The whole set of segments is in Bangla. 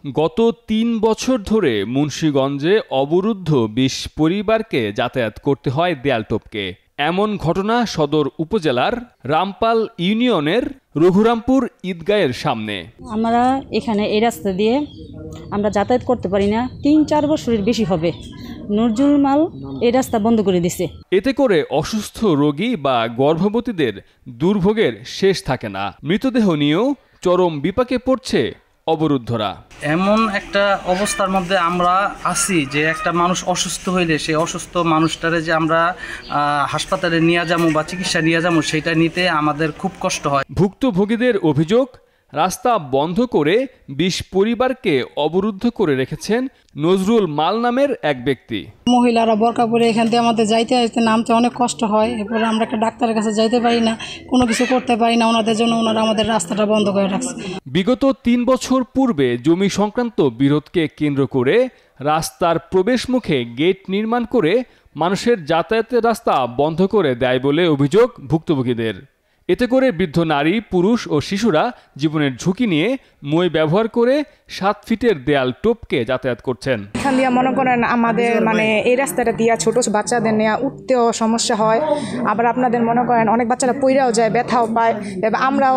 গত ৩ বছর ধরে মুন্সিগঞ্জে অবরুদ্ধ ২০ পরিবারকে যাতায়াত করতে হয় দেয়াল টপকে। এমন ঘটনা সদর উপজেলার রামপাল ইউনিয়নের রঘুরামপুর ঈদগাহের সামনে। আমরা এখানে এই রাস্তা দিয়ে আমরা যাতায়াত করতে পারি না, ৩-৪ বছরের বেশি হবে। নজরুল মাল এই রাস্তা বন্ধ করে দিছে। এতে করে অসুস্থ রোগী বা গর্ভবতীদের দুর্ভোগের শেষ থাকে না। মৃতদেহ নিয়েও চরম বিপাকে পড়ছে অবরুদ্ধরা। এমন একটা অবস্থার মধ্যে আমরা আছি যে একটা মানুষ অসুস্থ হইলে সেই অসুস্থ মানুষটারে যে আমরা হাসপাতালে নিয়ে যাবো বা চিকিৎসা নিয়ে যাবো সেটা নিতে আমাদের খুব কষ্ট হয়। ভুক্তভোগীদের অভিযোগ, রাস্তা বন্ধ করে ২০ পরিবারকে অবরুদ্ধ করে রেখেছেন নজরুল মাল নামের এক ব্যক্তি। মহিলারা বোরকা পরে এখান থেকে আমাদের যাইতে নামতে অনেক কষ্ট হয়। এরপরে আমরা একটা ডাক্তারের কাছে যাইতে পারি না, কোনো কিছু করতে পারি না। ওনাদের জন্য ওনারা আমাদের রাস্তাটা বন্ধ করে রাখছে। বিগত ৩ বছর পূর্বে জমি সংক্রান্ত বিরোধকে কেন্দ্র করে রাস্তার প্রবেশ মুখে গেট নির্মাণ করে মানুষের যাতায়াতের রাস্তা বন্ধ করে দেয় বলে অভিযোগ ভুক্তভোগীদের। এতে করে বৃদ্ধ নারী, পুরুষ ও শিশুরা জীবনের ঝুঁকি নিয়ে মই ব্যবহার করে ৭ ফিটের দেয়াল টপকে যাতায়াত করছেন। এখান দিয়ে মনে করেন আমাদের এই রাস্তাটা দিয়ে ছোট বাচ্চাদের নিয়ে উঠতেও সমস্যা হয়। আবার আপনাদের মনে করেন অনেক বাচ্চারা পইরাও যায়, ব্যথাও পায়। আমরাও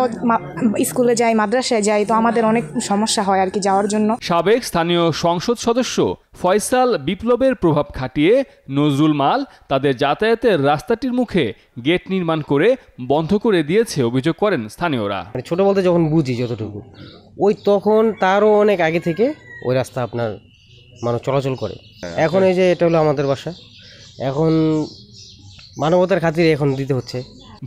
স্কুলে যাই, মাদ্রাসায় যাই, তো আমাদের অনেক সমস্যা হয় আর কি যাওয়ার জন্য। সাবেক স্থানীয় সংসদ সদস্য ফয়সাল বিপ্লবের প্রভাব খাটিয়ে নজরুল মাল তাদের যাতায়াতের রাস্তাটির মুখে গেট নির্মাণ করে বন্ধ করে দিয়েছে অভিযোগ করেন স্থানীয়রা। ছোট বলতে যখন বুঝি যতটুকু, ওই তখন তারও অনেক আগে থেকে ওই রাস্তা আপনার মানুষ চলাচল করে। এখন এই যে এটা হলো আমাদের বাসা, এখন মানবতার খাতিরে এখন দিতে হচ্ছে।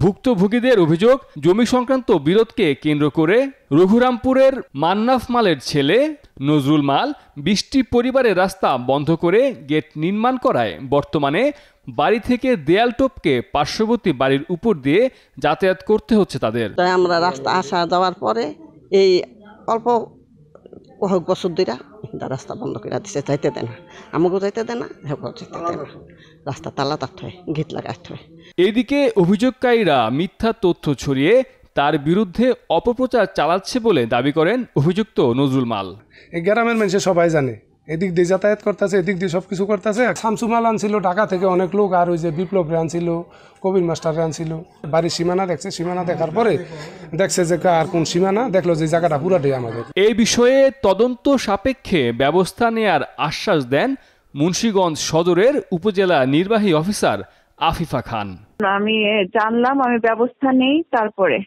ভুক্তভোগীদের অভিযোগ, জমি সংক্রান্ত বিরোধকে কেন্দ্র করে রঘুরামপুরের মান্নাফ মালের ছেলে নজরুল মাল ২০টি পরিবারের রাস্তা বন্ধ করে গেট নির্মাণ করায় বর্তমানে বাড়ি থেকে দেয়াল টপকে পার্শ্ববর্তী বাড়ির উপর দিয়ে যাতায়াত করতে হচ্ছে তাদের। আমরা রাস্তা আসা যাওয়ার পরে এই অল্প বছর ধরে রাস্তা বন্ধ করে দিচ্ছে, যাইতে দেয় না, আমাকেও যাইতে দেয় না, যেতে দেয় না। রাস্তা তালা তাত হয়, গেট লাগাতে হয়। এদিকে অভিযোগকারীরা মিথ্যা তথ্য ছড়িয়ে তার বিরুদ্ধে অপপ্রচার চালাচ্ছে বলে দাবি করেন অভিযুক্ত নজরুল মাল। এই গ্রামের মানুষ সবাই জানে, এদিক দিয়ে যাতায়াত করতেছে, এদিক দিয়ে সব কিছু করতেছে। শামসু মাল আনছিল ঢাকা থেকে অনেক লোক, আর ওই যে বিপ্লব রে আনছিল, কবির মাস্টার রে আনছিল। বাড়ির সীমানা দেখছে, সীমানা দেখার পরে দেখছে যে আর কোন সীমানা, দেখলো যে জায়গাটা পুরাটাই আমাদের। এই বিষয়ে তদন্ত সাপেক্ষে ব্যবস্থা নেয়ার আশ্বাস দেন মুন্সিগঞ্জ সদরের উপজেলা নির্বাহী অফিসার আফিফা খান। আমি জানলাম, আমি ব্যবস্থা নেই, তারপরে